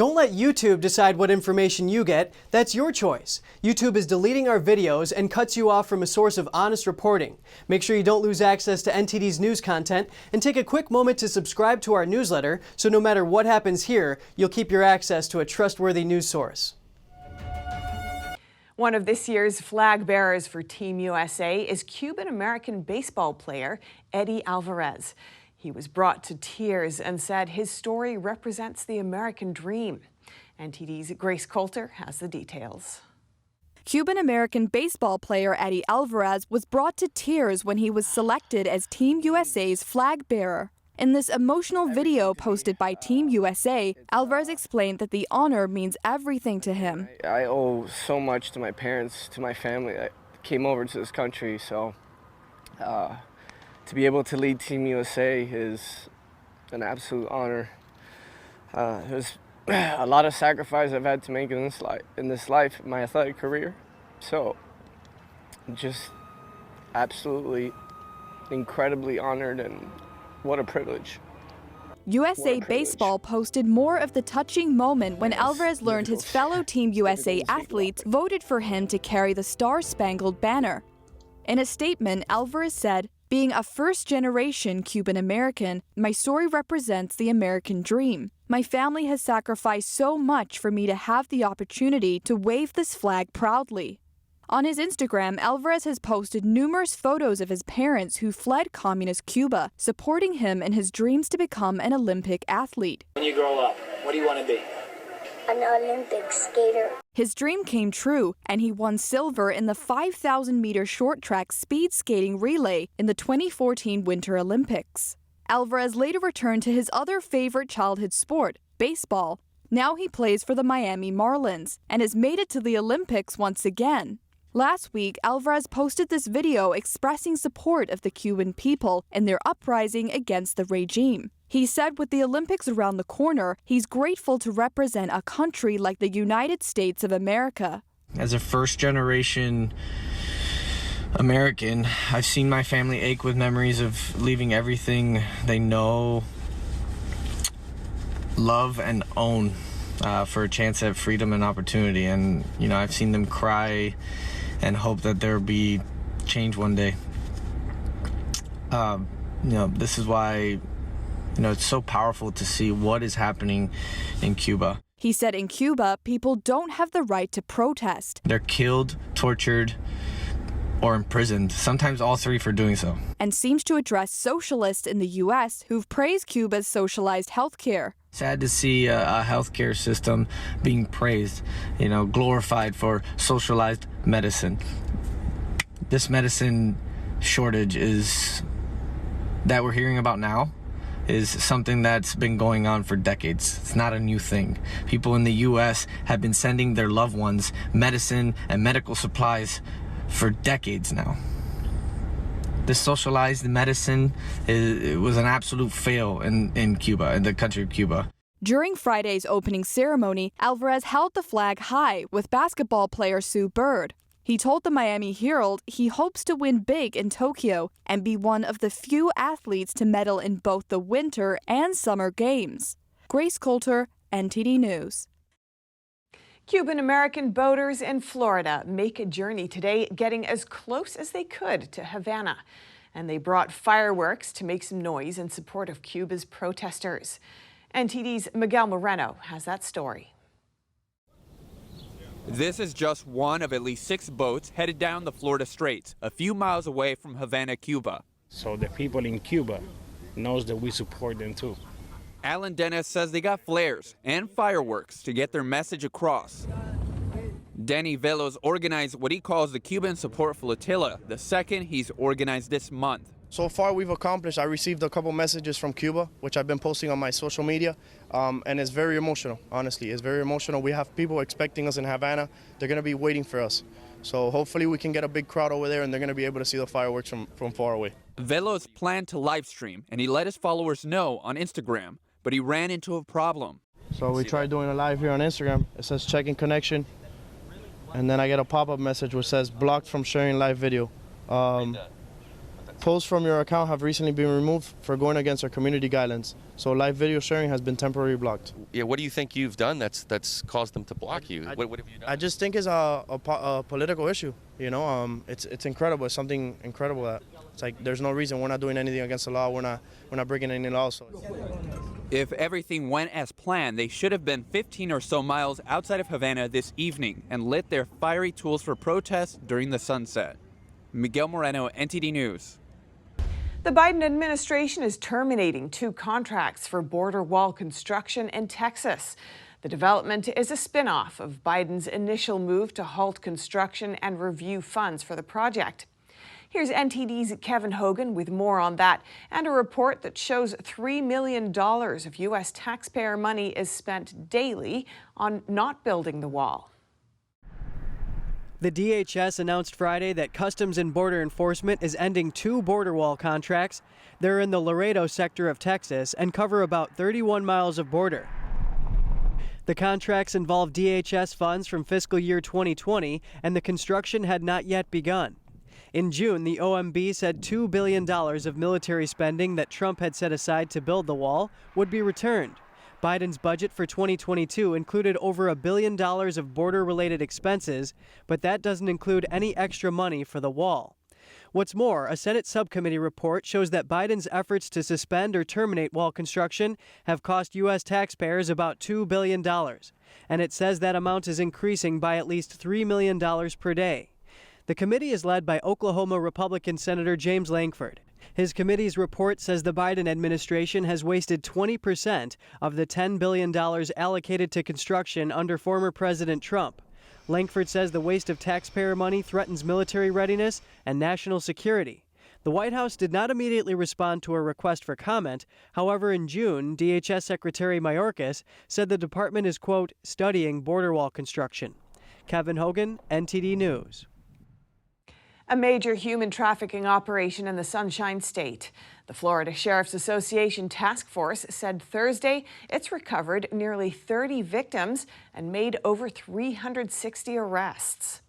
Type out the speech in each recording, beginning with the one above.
Don't let YouTube decide what information you get. That's your choice. YouTube is deleting our videos and cuts you off from a source of honest reporting. Make sure you don't lose access to NTD's news content, and take a quick moment to subscribe to our newsletter so no matter what happens here, you'll keep your access to a trustworthy news source. One of this year's flag bearers for Team USA is Cuban American baseball player Eddy Alvarez. He was brought to tears and said his story represents the American dream. NTD's Grace Coulter has the details. Cuban American baseball player Eddy Alvarez was brought to tears when he was selected as Team USA's flag bearer. In this emotional video posted by Team USA, Alvarez explained that the honor means everything to him. I owe so much to my parents, to my family that came over to this country, so to be able to lead Team USA is an absolute honor. There's a lot of sacrifice I've had to make in this life, my athletic career. So, just absolutely incredibly honored, and what a privilege. USA Baseball posted more of the touching moment when Alvarez learned his fellow Team USA athletes voted for him to carry the Star-Spangled Banner. In a statement, Alvarez said, "Being a first-generation Cuban American, my story represents the American dream. My family has sacrificed so much for me to have the opportunity to wave this flag proudly." On his Instagram, Alvarez has posted numerous photos of his parents who fled communist Cuba, supporting him in his dreams to become an Olympic athlete. When you grow up, what do you want to be? An Olympic skater. His dream came true, and he won silver in the 5,000-meter short track speed skating relay in the 2014 Winter Olympics. Alvarez later returned to his other favorite childhood sport, baseball. Now he plays for the Miami Marlins and has made it to the Olympics once again. Last week, Alvarez posted this video expressing support of the Cuban people in their uprising against the regime. He said with the Olympics around the corner, he's grateful to represent a country like the United States of America. As a first-generation American, I've seen my family ache with memories of leaving everything they know, love, and own for a chance at freedom and opportunity. And, I've seen them cry and hope that there'll be change one day. This is why, it's so powerful to see what is happening in Cuba. He said in Cuba, people don't have the right to protest. They're killed, tortured, or imprisoned, sometimes all three for doing so. And seems to address socialists in the U.S. who've praised Cuba's socialized health care. Sad to see a healthcare system being praised, glorified for socialized medicine. This medicine shortage that we're hearing about now is something that's been going on for decades. It's not a new thing. People in the U.S. have been sending their loved ones medicine and medical supplies for decades now. This socialized medicine was an absolute fail in Cuba, in the country of Cuba. During Friday's opening ceremony, Alvarez held the flag high with basketball player Sue Bird. He told the Miami Herald he hopes to win big in Tokyo and be one of the few athletes to medal in both the Winter and Summer Games. Grace Coulter, NTD News. Cuban American boaters in Florida make a journey today, getting as close as they could to Havana. And they brought fireworks to make some noise in support of Cuba's protesters. NTD's Miguel Moreno has that story. This is just one of at least 6 boats headed down the Florida Straits, a few miles away from Havana, Cuba. So the people in Cuba knows that we support them too. Alan Dennis says they got flares and fireworks to get their message across. Danny Velos organized what he calls the Cuban Support Flotilla, the second he's organized this month. So far we've accomplished, I received a couple messages from Cuba, which I've been posting on my social media, and it's very emotional, honestly. It's very emotional. We have people expecting us in Havana. They're going to be waiting for us. So hopefully we can get a big crowd over there and they're going to be able to see the fireworks from far away. Velos planned to live stream, and he let his followers know on Instagram, but he ran into a problem. So we tried doing a live here on Instagram. It says checking connection, and then I get a pop-up message which says blocked from sharing live video. Posts from your account have recently been removed for going against our community guidelines. So live video sharing has been temporarily blocked. Yeah, what do you think you've done that's caused them to block you? What have you done? I just think it's a political issue. You know, it's incredible. It's something incredible that it's like there's no reason. We're not doing anything against the law. We're not breaking any laws. So. If everything went as planned, they should have been 15 or so miles outside of Havana this evening and lit their fiery tools for protest during the sunset. Miguel Moreno, NTD News. The Biden administration is terminating 2 contracts for border wall construction in Texas. The development is a spin-off of Biden's initial move to halt construction and review funds for the project. Here's NTD's Kevin Hogan with more on that and a report that shows $3 million of U.S. taxpayer money is spent daily on not building the wall. The DHS announced Friday that Customs and Border Enforcement is ending 2 border wall contracts. They're in the Laredo sector of Texas and cover about 31 miles of border. The contracts involve DHS funds from fiscal year 2020, and the construction had not yet begun. In June, the OMB said $2 billion of military spending that Trump had set aside to build the wall would be returned. Biden's budget for 2022 included over $1 billion of border-related expenses, but that doesn't include any extra money for the wall. What's more, a Senate subcommittee report shows that Biden's efforts to suspend or terminate wall construction have cost U.S. taxpayers about $2 billion, and it says that amount is increasing by at least $3 million per day. The committee is led by Oklahoma Republican Senator James Lankford. His committee's report says the Biden administration has wasted 20% of the $10 billion allocated to construction under former President Trump. Lankford says the waste of taxpayer money threatens military readiness and national security. The White House did not immediately respond to a request for comment. However, in June, DHS Secretary Mayorkas said the department is, quote, studying border wall construction. Kevin Hogan, NTD News. A major human trafficking operation in the Sunshine State. The Florida Sheriff's Association task force said Thursday it's recovered nearly 30 victims and made over 360 arrests.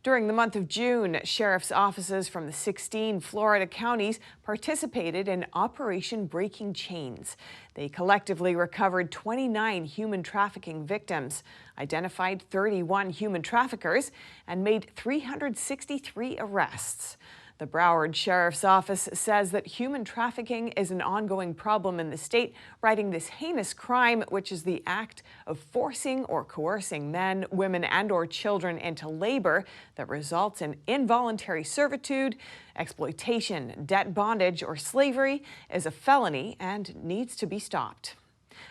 During the month of June, sheriff's offices from the 16 Florida counties participated in Operation Breaking Chains. They collectively recovered 29 human trafficking victims, identified 31 human traffickers, and made 363 arrests. The Broward Sheriff's Office says that human trafficking is an ongoing problem in the state, writing this heinous crime, which is the act of forcing or coercing men, women, and/or children into labor that results in involuntary servitude, exploitation, debt bondage, or slavery, is a felony and needs to be stopped.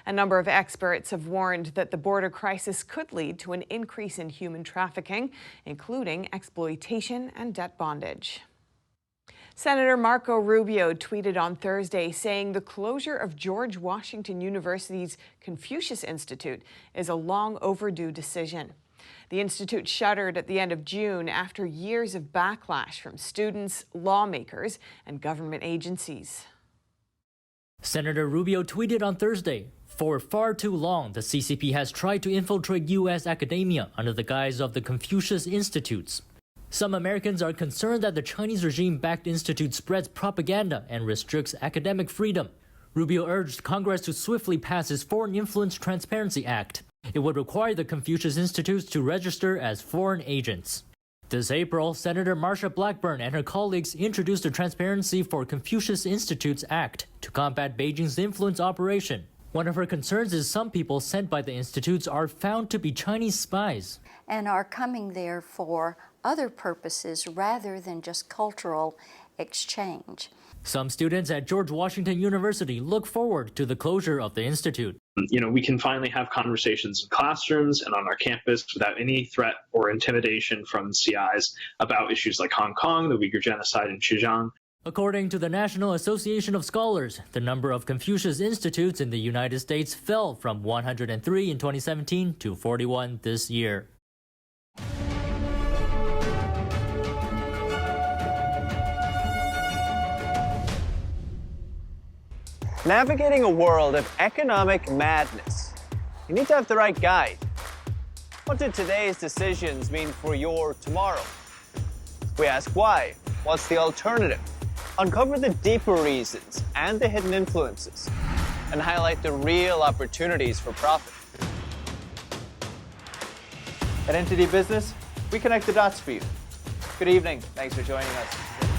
A number of experts have warned that the border crisis could lead to an increase in human trafficking, including exploitation and debt bondage. Senator Marco Rubio tweeted on Thursday saying the closure of George Washington University's Confucius Institute is a long overdue decision. The institute shuttered at the end of June after years of backlash from students, lawmakers, and government agencies. Senator Rubio tweeted on Thursday, "For far too long, the CCP has tried to infiltrate U.S. academia under the guise of the Confucius Institutes. Some Americans are concerned that the Chinese regime-backed institute spreads propaganda and restricts academic freedom." Rubio urged Congress to swiftly pass his Foreign Influence Transparency Act. It would require the Confucius Institutes to register as foreign agents. This April, Senator Marsha Blackburn and her colleagues introduced the Transparency for Confucius Institutes Act to combat Beijing's influence operation. One of her concerns is some people sent by the institutes are found to be Chinese spies and are coming there for other purposes rather than just cultural exchange. Some students at George Washington University look forward to the closure of the institute. We can finally have conversations in classrooms and on our campus without any threat or intimidation from CIs about issues like Hong Kong, the Uyghur genocide in Xinjiang. According to the National Association of Scholars, the number of Confucius Institutes in the United States fell from 103 in 2017 to 41 this year. Navigating a world of economic madness, you need to have the right guide. What do today's decisions mean for your tomorrow? We ask why. What's the alternative? uncover the deeper reasons and the hidden influences, and highlight the real opportunities for profit. At NTD Business, we connect the dots for you. Good evening. Thanks for joining us.